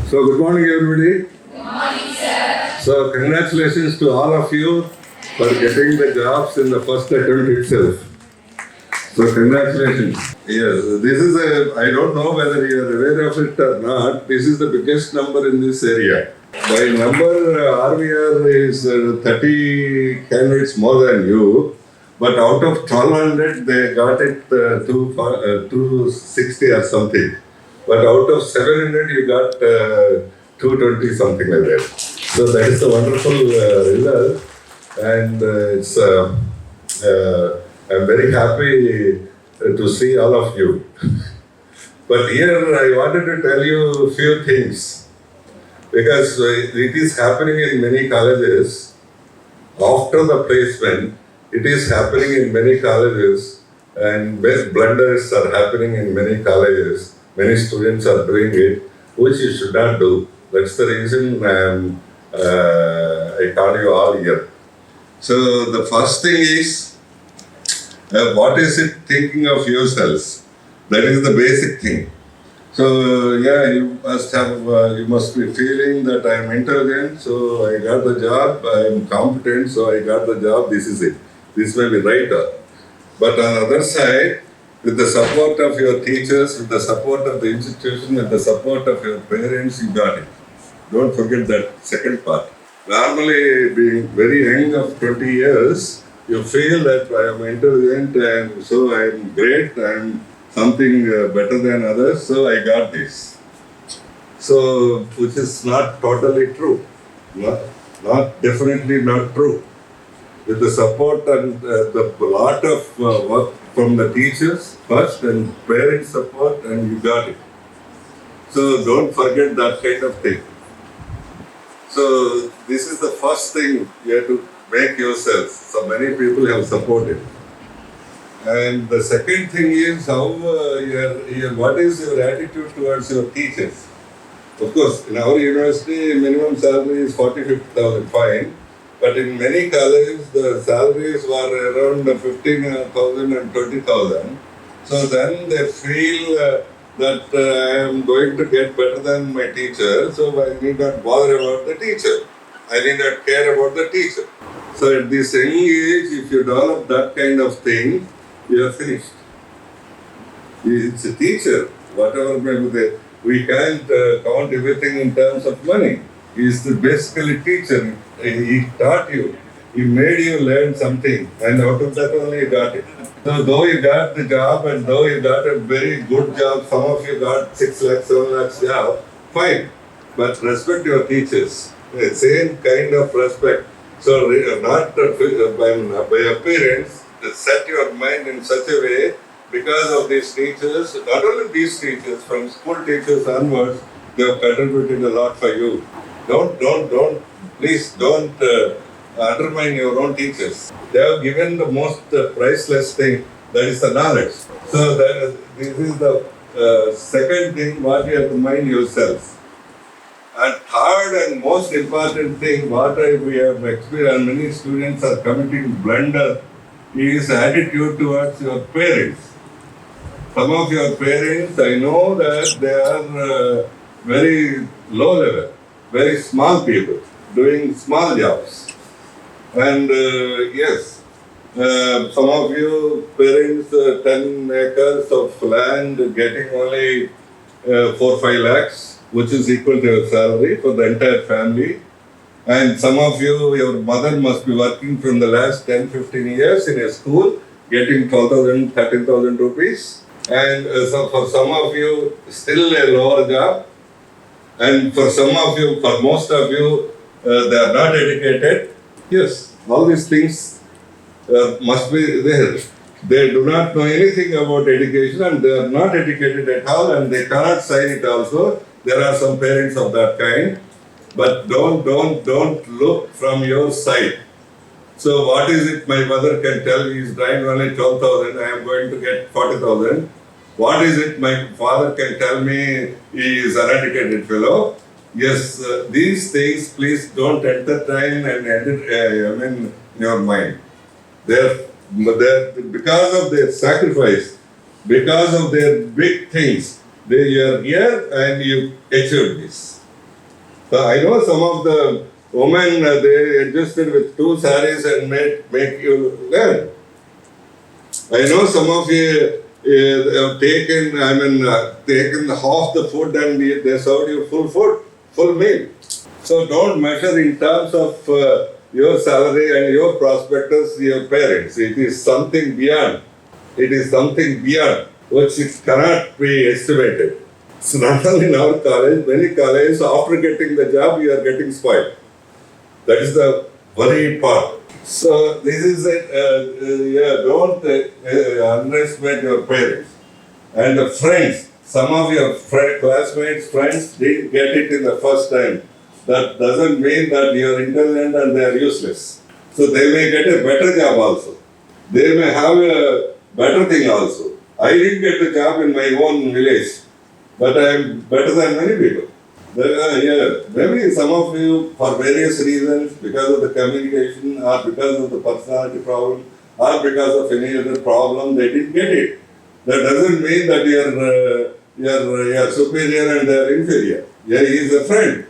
So, good morning, everybody. Good morning, sir. So, congratulations to all of you for getting the jobs in the first attempt itself. So, congratulations. Yes, this is I don't know whether you are aware of it or not. This is the biggest number in this area. By number, RVR is 30 candidates more than you. But out of 1200, they got it 260 or something. But out of 700, you got 220 something like that. So that is a wonderful result, and I'm very happy to see all of you. But here I wanted to tell you a few things because it is happening in many colleges. After the placement, it is happening in many colleges, and blunders are happening in many colleges. Many students are doing it, which you should not do. That's the reason I call you all here. So the first thing is, what is it thinking of yourselves? That is the basic thing. So you must be feeling that I am intelligent, so I got the job. I am competent, so I got the job. This is it. This may be right. But on the other side, with the support of your teachers, with the support of the institution, with the support of your parents, you got it. Don't forget that second part. Normally, being very young of 20 years, you feel that I am intelligent and so I am great, I am something better than others, so I got this. So, which is not totally true. Definitely not true. With the support and the lot of work from the teachers first and parents support, and you got it. So don't forget that kind of thing. So this is the first thing you have to make yourself. So many people have supported. And the second thing is how what is your attitude towards your teachers? Of course, in our university, minimum salary is 40,000, fine. But in many colleges, the salaries were around 15,000 and 20,000. So then they feel that I am going to get better than my teacher, so I need not bother about the teacher. I need not care about the teacher. So at this young age, if you develop that kind of thing, you are finished. It's a teacher, whatever may be there. We can't count everything in terms of money. He is basically teacher. He taught you. He made you learn something, and out of that only you got it. So though you got the job and though you got a very good job, some of you got 6 lakhs, 7 lakhs job, fine. But respect your teachers. The same kind of respect. So not by appearance, set your mind in such a way because of these teachers, not only these teachers, from school teachers onwards, they have contributed a lot for you. Please don't undermine your own teachers. They have given the most priceless thing, that is the knowledge. So this is the second thing what you have to mind yourself. And third and most important thing what we have experienced, many students are committing blunder, is attitude towards your parents. Some of your parents, I know that they are very low level, very small people, doing small jobs. And yes, some of you parents, 10 acres of land, getting only 4-5 lakhs, which is equal to your salary for the entire family. And some of you, your mother must be working from the last 10-15 years in a school, getting 12,000, 13,000 rupees. And so for some of you, still a lower job. And for some of you, for most of you, they are not educated. Yes, all these things must be there. They do not know anything about education and they are not educated at all and they cannot sign it also. There are some parents of that kind. But don't look from your side. So what is it my mother can tell me is drawing only 12,000, I am going to get 40,000. What is it my father can tell me he is an uneducated fellow? Yes, these things please don't entertain and in your mind. Because of their sacrifice, because of their big things, they are here and you achieve this. So I know some of the women, they adjusted with 2 sarees and make you learn. I know some of you have taken, taken half the food and they served you full food, full meal. So don't measure in terms of your salary and your prospectus, your parents. It is something beyond. It is something beyond which it cannot be estimated. So not only in our college, many colleges, after getting the job, you are getting spoiled. That is the worry part. So this is it. Yeah, don't underestimate your parents and the friends. Some of your classmates, friends didn't get it in the first time. That doesn't mean that you are intelligent and they are useless. So they may get a better job also. They may have a better thing also. I didn't get the job in my own village, but I am better than many people. Yeah, maybe some of you, for various reasons, because of the communication, or because of the personality problem, or because of any other problem, they didn't get it. That doesn't mean that you're superior and they're inferior. Yeah, he is a friend.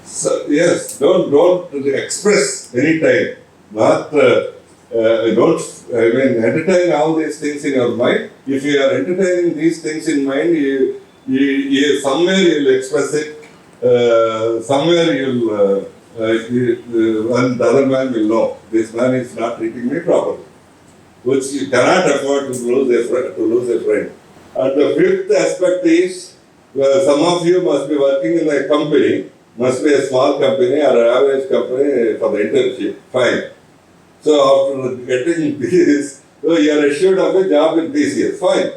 So yes, don't express any time. Not don't. I mean, entertain all these things in your mind. If you are entertaining these things in mind, you somewhere you'll express it. Somewhere and the other man will know this man is not treating me properly, which you cannot afford to lose a friend. And the fifth aspect is some of you must be working in a company, must be a small company or an average company for the internship. Fine. So after getting this, so you are assured of a job in TCS. Fine.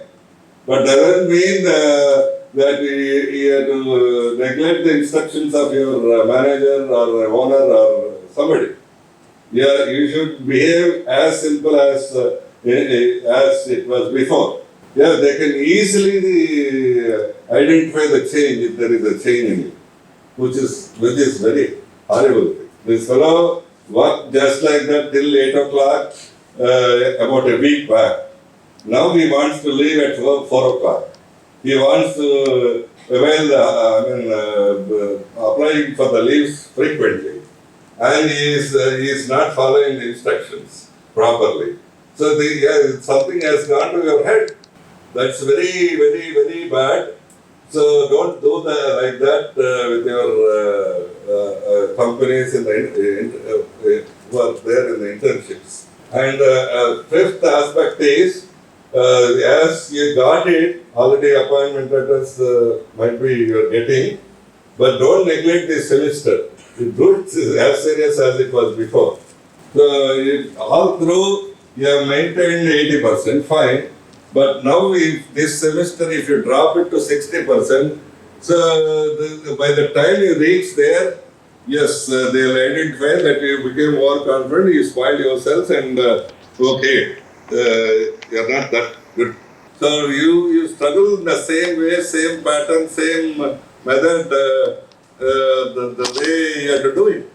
But doesn't mean that you have to neglect the instructions of your manager or owner or somebody. Yeah, you should behave as simple as it was before. Yeah, they can easily identify the change if there is a change in you, which is very horrible thing. This fellow worked just like that till 8 o'clock about a week back. Now he wants to leave at 4 o'clock. He wants to applying for the leaves frequently. And he is not following the instructions properly. So something has gone to your head. That's very, very, very bad. So don't do like that with your companies who are there in the internships. And fifth aspect is, as you got it, already appointment letters might be you're getting, but don't neglect this semester. Do it as serious as it was before. So all through you have maintained 80%, fine. But now this semester if you drop it to 60%, so by the time you reach there, yes, they'll identify that you became more confident, you spoiled yourself and you're not that good. So you struggle in the same way, same pattern, same method, the way you have to do it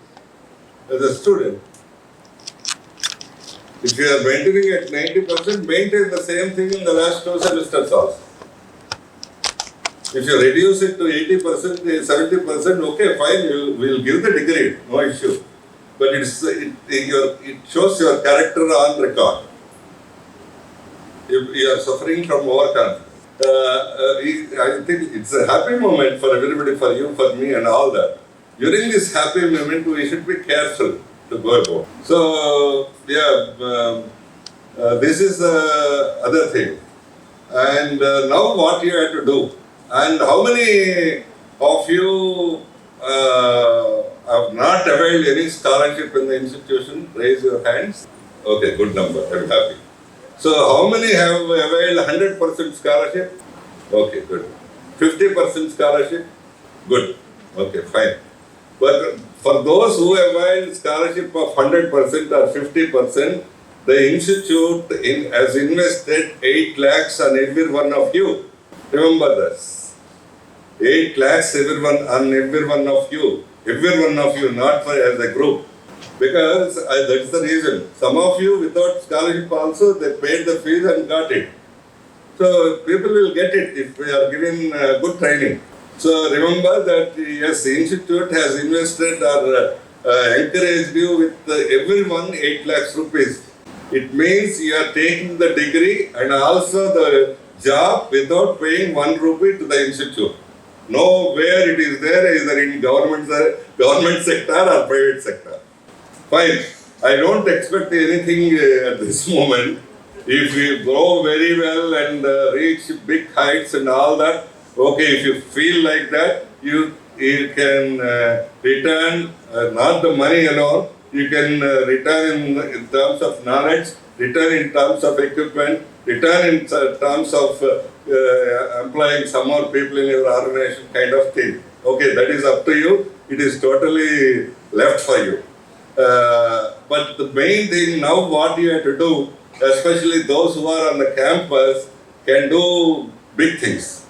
as a student. If you are maintaining at 90%, maintain the same thing in the last 2 semesters also. If you reduce it to 80%, 70%, okay, fine, we'll give the degree, no issue. But it shows your character on record. You are suffering from overconfidence. I think it's a happy moment for everybody, for you, for me, and all that. During this happy moment, we should be careful to go about. So, this is the other thing. And now what you have to do. And how many of you have not availed any scholarship in the institution? Raise your hands. Okay, good number. I'm happy. So how many have availed 100% scholarship? Okay, good. 50% scholarship? Good. Okay, fine. But for those who availed scholarship of 100% or 50%, the institute has invested 8 lakhs on every one of you. Remember this. 8 lakhs on every one of you. Every one of you, not as a group. Because that's the reason. Some of you without scholarship also, they paid the fees and got it. So people will get it if we are given good training. So remember that yes, the institute has invested or encouraged you with everyone 8 lakhs rupees. It means you are taking the degree and also the job without paying 1 rupee to the institute. Nowhere it is there, either in government sector or private sector. Fine. I don't expect anything at this moment. If you grow very well and reach big heights and all that, okay, if you feel like that, you can return not the money alone, you can return in terms of knowledge, return in terms of equipment, return in terms of employing some more people in your organization kind of thing. Okay, that is up to you. It is totally left for you. But the main thing now, what you have to do, especially those who are on the campus, can do big things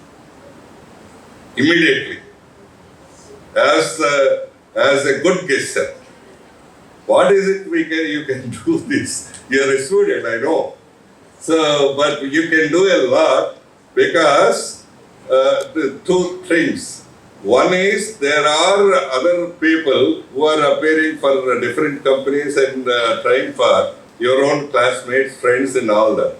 immediately as a good gesture. What is it you can do this? You are a student, I know. So, but you can do a lot because the two things. One is there are other people who are appearing for different companies and trying for your own classmates, friends and all that.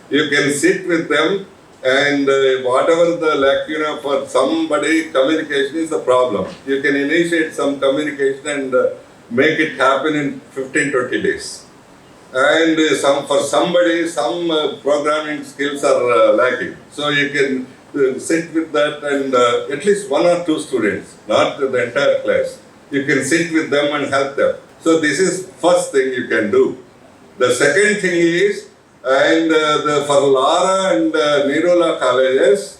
You can sit with them and whatever the lacuna for somebody, communication is the problem. You can initiate some communication and make it happen in 15-20 days. And for somebody, some programming skills are lacking. So you can sit with that and at least 1 or 2 students, not the entire class. You can sit with them and help them. So this is first thing you can do. The second thing is, and for Lara and Nirula colleges,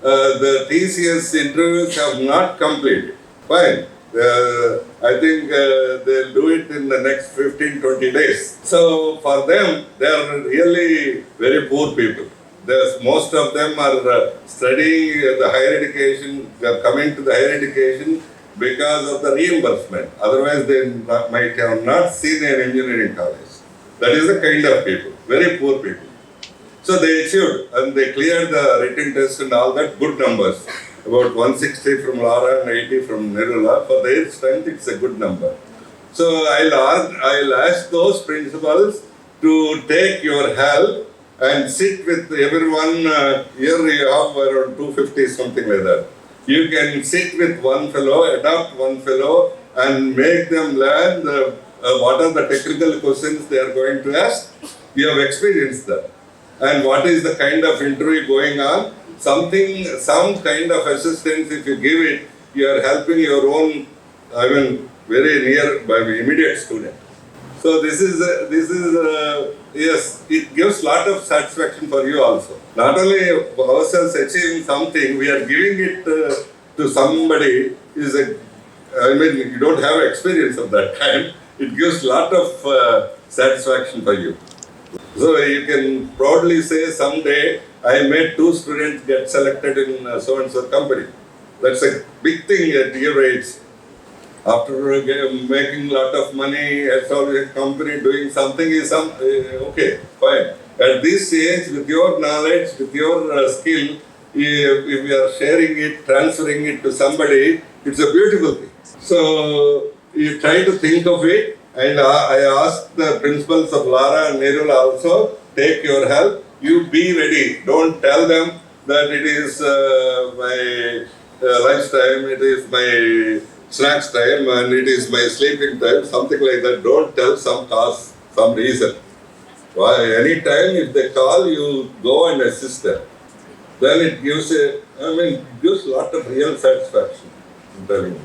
the TCS interviews have not completed. Fine. I think they'll do it in the next 15-20 days. So for them, they are really very poor people. Most of them are studying the higher education, they are coming to the higher education because of the reimbursement. Otherwise, they might have not seen an engineering college. That is the kind of people, very poor people. So they achieved and they cleared the written test and all that, good numbers. About 160 from Lara and 80 from Nirula. For their strength, it's a good number. So I'll ask those principals to take your help and sit with everyone. Here you have around 250, something like that. You can sit with one fellow, adopt one fellow, and make them learn what are the technical questions they are going to ask. You have experienced that. And what is the kind of interview going on? Some kind of assistance, if you give it, you are helping your own, very near by immediate student. So this is yes, it gives lot of satisfaction for you also. Not only ourselves achieving something, we are giving it to somebody you don't have experience of that kind. It gives lot of satisfaction for you. So you can proudly say someday I made 2 students get selected in so and so company. That's a big thing at your age. After making a lot of money, establishing a company, doing something is okay, fine. At this age, with your knowledge, with your skill, if you are sharing it, transferring it to somebody, it's a beautiful thing. So you try to think of it. And I asked the principals of Lara and Nerula also, take your help. You be ready. Don't tell them that it is my lunchtime, it is my snacks time, and it is my sleeping time, something like that. Don't tell some cause, some reason. Why? Any time if they call, you go and assist them. Then it gives gives a lot of real satisfaction. I'm telling you.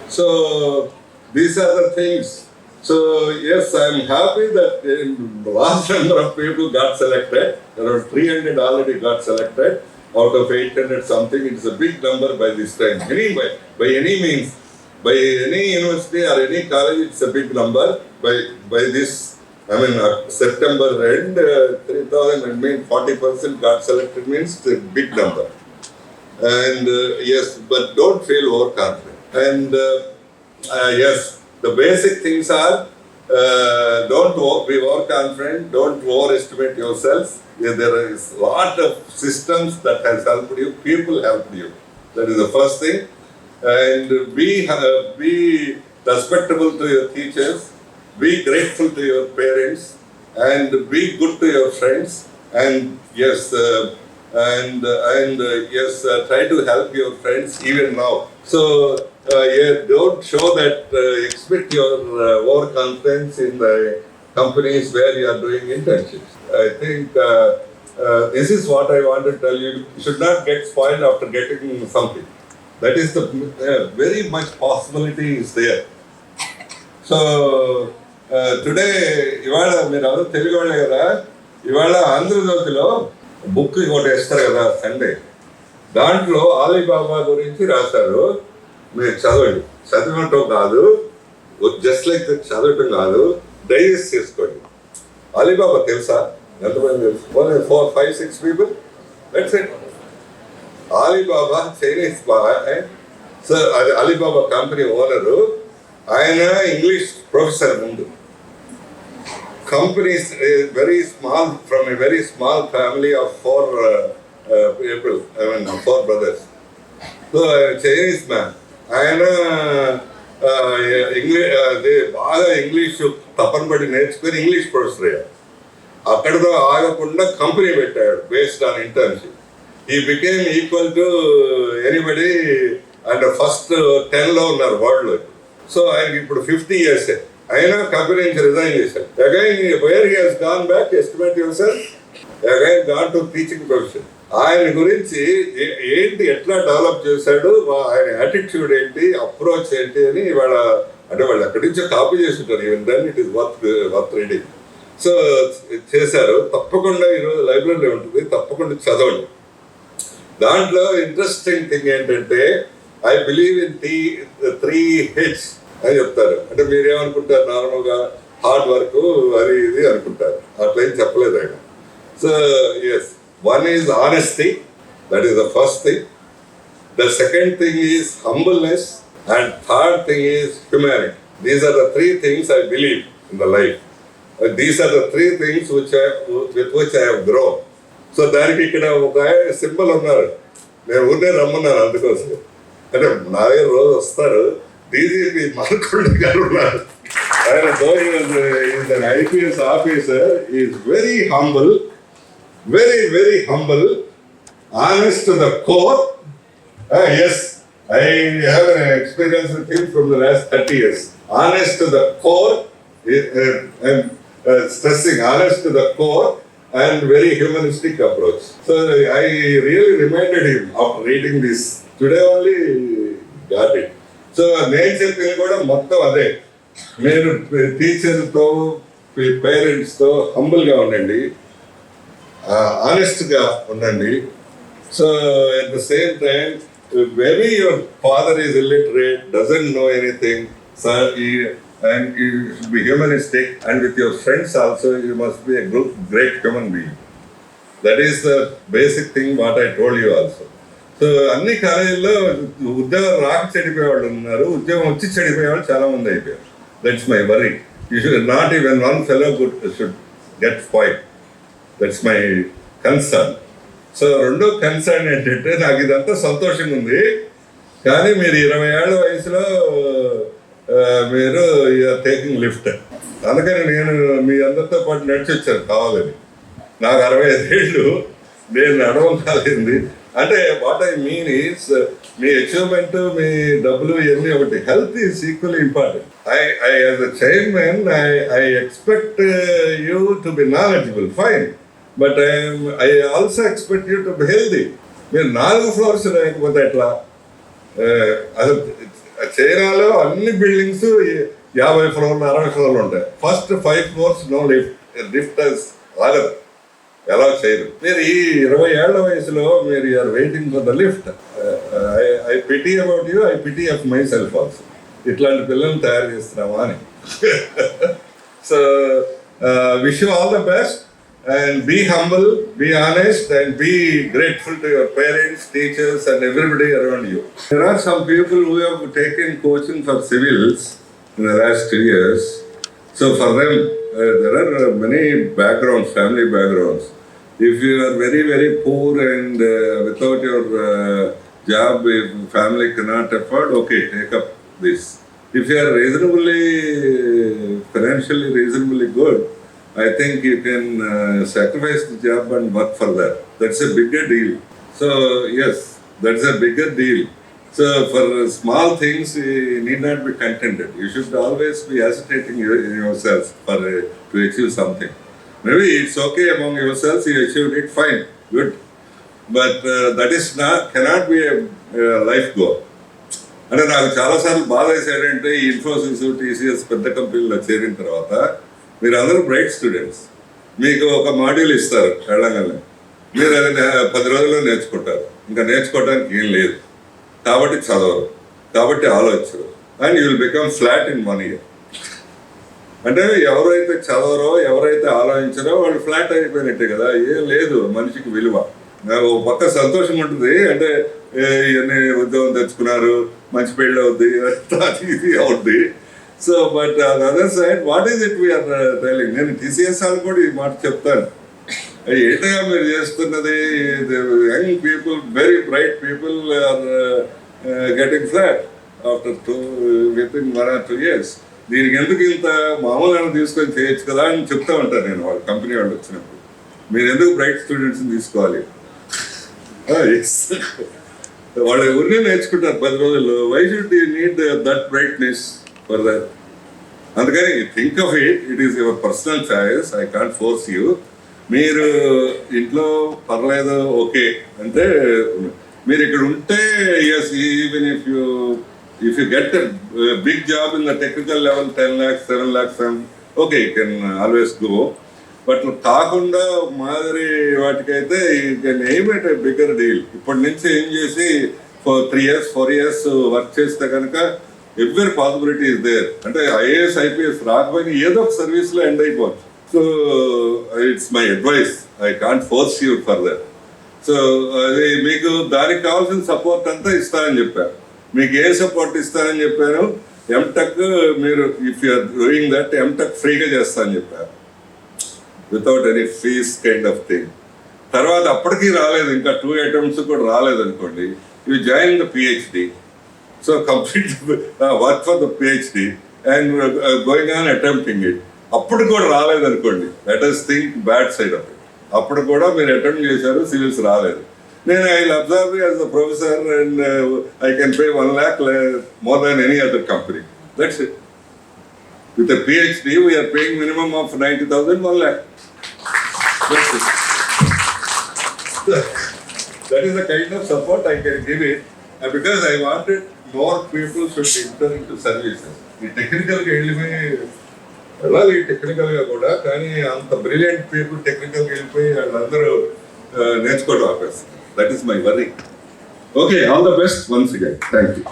So these are the things. So yes, I am happy that a large number of people got selected. Around 300 already got selected out of 800 something. It's a big number by this time. Anyway, by any means, by any university or any college, it's a big number. By this, September end, 3,000, 40% got selected means it's a big number. And yes, but don't feel overconfident. And yes. The basic things are, don't be overconfident, don't overestimate yourself. There is a lot of systems that has helped you, people helped you. That is the first thing. And be respectable to your teachers, be grateful to your parents, and be good to your friends. And yes, yes, try to help your friends even now. So yeah, don't show that expect your overconfidence in the companies where you are doing internships. I think this is what I want to tell you. You should not get spoiled after getting something. That is the very much possibility is there. So today ఇవాళ మీరు అందరూ తెలుగు వాళ్ళే కదా, ఇవాళ ఆంధ్రజ్యోతిలో book ఒకటి వేస్తారు కదా సండే, దాంట్లో అలీబాబా గురించి రాశారు. మీరు చదవండి, చదవటం కాదు, జస్ట్ లైక్ చదవటం కాదు, డైజెస్ట్ చేసుకోండి. అలీబాబా తెలుసా? ఎంతమంది తెలుసు? 4, 5, 6 people. That's it. Alibaba, Chinese boy. So Alibaba company owner, ఆయన ఇంగ్లీష్ ప్రొఫెసర్ ముందు. Companies very small, from a very small family of 4 people, 4 brothers. So Chinese man, ఆయన బాగా ఇంగ్లీష్ తప్పని బట్టి నేర్చుకుని ఇంగ్లీష్ ప్రొఫెసర్ అయ్యాడు. అక్కడితో ఆగకుండా కంపెనీ పెట్టాడు బేస్డ్ ఆన్ ఇంటర్న్షిప్. ఈ became equal to anybody and first 10లో ఉన్నారు వరల్డ్లో. సో ఆయనకి ఇప్పుడు 50 years. అయినా కంపెనీ నుంచి రిజైన్ చేశాడు. Again where he has gone back, estimate your self, again gone to teaching profession. ఆయన గురించి ఏంటి, ఎట్లా డెవలప్ చేశాడు, ఆయన యాటిట్యూడ్ ఏంటి, అప్రోచ్ ఏంటి అని ఇవాళ అంటే వాళ్ళు ఎక్కడి నుంచో కాపీ చేస్తుంటారు. Even then it is worth reading. So చేశారు. తప్పకుండా ఈరోజు లైబ్రరీలో ఉంటుంది, తప్పకుండా చదవండి. దాంట్లో ఇంట్రెస్టింగ్ థింగ్ ఏంటంటే ఐ బిలీవ్ ఇన్ 3 H's అని చెప్తారు. అంటే మీరేమనుకుంటారు, నార్మల్గా హార్డ్ వర్క్ అది ఇది అనుకుంటారు, అట్లా ఏం చెప్పలేదు ఆయన. So yes, one is honesty, that is the first thing. The second thing is humbleness, and third thing is humanity. These are the 3 things I believe in the life. These are the 3 things with which I have grown. So దానికి ఇక్కడ ఒక symbol ఉన్నారు, నేను ఊరినే రమ్మన్నాను అందుకోసం. అంటే నా దగ్గర రోజు వస్తారు, డీజీపీ మల్కొండ గారు ఉన్నారు. ఆయన IPS officer, is very humble, very humble, honest to the core. Yes, I have an experience with him from the last 30 years. Honest to the core, and stressing honest to the core, and very humanistic approach. So I really reminded him after reading this. Today only got it. So నేను చెప్పింది కూడా మొత్తం అదే. మీరు టీచర్తో, పేరెంట్స్తో హంబుల్గా ఉండండి, ఆనెస్ట్గా ఉండండి. So at the same time, maybe your father is illiterate, doesn't know anything, so and you should be humanistic, and with your friends also you must be a great human being. That is the basic thing what I told you also. So అన్ని కాలేజీల్లో ఉద్యోగం రాక చెడిపోయే వాళ్ళు ఉన్నారు, ఉద్యోగం వచ్చి చెడిపోయే వాళ్ళు చాలా మంది అయిపోయారు. That's my worry. You should not even one fellow should get spoiled. That's my concern. So రెండో కన్సర్న్ ఏంటంటే, నాకు ఇదంతా సంతోషంగా ఉంది, కానీ మీరు 20 ఏళ్ల వయసులో మీరు టేకింగ్ లిఫ్ట్. అందుకని నేను మీ అందరితో పాటు నడిచి వచ్చాను కావాలని. నాకు 65 ఏళ్ళు, నేను నడవం కాలేదు. అంటే వాట్ ఐ మీన్ ఈస్, మీ అచీవ్మెంట్, మీ డబ్బులు ఇవన్నీ ఒకటి, health is equally important. I as a chairman I expect you to be knowledgeable, fine, but I also expect you to be healthy. మీరు 4 floors లేకపోతే ఎట్లా? అసలు చైనాలో అన్ని బిల్డింగ్స్ 50 floors 60 floors ఉంటాయి. First 5 floors no lift, lifters రాలేదు, ఎలా చేయరు. మీరు ఈ 20 ఏళ్ల వయసులో మీరు are waiting for the lift. I pity about you, I pity of myself also. ఇట్లాంటి పిల్లల్ని తయారు చేస్తున్నామా అని. So wish you all the best, and be humble, be honest, and be grateful to your parents, teachers, and everybody around you. There are some people who have taken coaching for civils in the last 2 years. So for them, there are many backgrounds, family backgrounds. If you are very, very poor and without your job if family cannot afford, okay, take up this. If you are reasonably, financially reasonably good, I think you can sacrifice the job and work for that. That's a bigger deal. So yes, that's a bigger deal. So for small things, you need not be contented. You should always be hesitating yourself for to achieve something. Maybe it's okay among yourselves, you achieved it, fine, good. But that is not, cannot be a life goal. అంటే నాకు చాలాసార్లు బాధ వేసేటంటే ఈ Infosys TCS పెద్ద కంపెనీలో చేరిన తర్వాత మీరు అందరూ బ్రైట్ స్టూడెంట్స్, మీకు ఒక మాడ్యూల్ ఇస్తారు వెళ్ళగానే, మీరు అది 10 రోజుల్లో నేర్చుకుంటారు. ఇంకా నేర్చుకోవడానికి ఏం లేదు, కాబట్టి చదవరు, కాబట్టి ఆలోచించరు, and you will become flat in 1 year. అంటే ఎవరైతే చదవరో, ఎవరైతే ఆలోచించరో వాళ్ళు ఫ్లాట్ అయిపోయినట్టే కదా. ఏం లేదు మనిషికి విలువ. నాకు ఒక పక్క సంతోషం ఉంటుంది, అంటే ఇవన్నీ ఉద్యోగం తెచ్చుకున్నారు, మంచి పెళ్ళి అవుద్ది, అది ఇది అవుద్ది. So but other side what is it we're telling. నేను టీసీఎస్ వాళ్ళు కూడా ఈ మాట చెప్తాను, ఏంటగా మీరు చేస్తున్నది, young people, very bright people are getting flat after within 1 or 2 years. దీనికి ఎందుకు ఇంత మామూలు తీసుకొని చేయొచ్చు కదా అని చెప్తా ఉంటాను నేను వాళ్ళ కంపెనీ వాళ్ళు వచ్చినప్పుడు. మీరు ఎందుకు బ్రైట్ స్టూడెంట్స్ని తీసుకోవాలి, వాళ్ళు ఎవరినే నేర్చుకుంటారు 10 రోజుల్లో. Why should you need that brightness for that? అందుకని think of it, it is your personal choice, I can't force you. మీరు ఇంట్లో పర్లేదు ఓకే అంటే మీరు ఇక్కడ ఉంటే, yes, even if you get a big job in the technical level 10 lakhs, 7 lakhs, okay, you can always go. But కాకుండా మాదిరి వాటికైతే you can aim at a bigger deal. ఇప్పటి నుంచి ఏం చేసి 3 years 4 years వర్క్ చేస్తే కనుక ఎవ్రీ పాసిబిలిటీ ఇస్ దేర్. అంటే ఐఏఎస్ ఐపీఎస్ రాకపోయినా ఏదో ఒక సర్వీస్లో ఎండ్ అయిపోవచ్చు. So it's my advice, I can't force you for that. So అది మీకు దానికి కావాల్సిన సపోర్ట్ అంతా ఇస్తానని చెప్పాను. మీకు ఏ సపోర్ట్ ఇస్తానని చెప్పాను, ఎంటెక్ మీరు if you're doing that MTech ఫ్రీగా చేస్తానని చెప్పాను, without any fees kind of thing. తర్వాత అప్పటికీ రాలేదు, ఇంకా 2 attempts కూడా రాలేదు అనుకోండి, you join the PhD. So complete work for the PhD and going on attempting it. అప్పుడు కూడా రాలేదు అనుకోండి, let us think bad side of it. అప్పుడు కూడా మీరు అటెంప్ట్ చేశారు, సివిల్స్ రాలేదు, నేను I will observe as a professor and I can pay 1 lakh more than any other company. That's it. With a PhD, we are paying minimum of 90,000, 1 lakh. That's it. That is the kind of support I can give it, because I wanted more people should enter into services. ఈ టెక్నికల్గా వెళ్ళిపోయి వెళ్ళాలి, టెక్నికల్గా కూడా, కానీ అంత brilliant people టెక్నికల్గా వెళ్ళిపోయి వాళ్ళందరూ నేర్చుకోవడం ఆపేస్తారు. That is my worry. Okay, all the best once again. Thank you.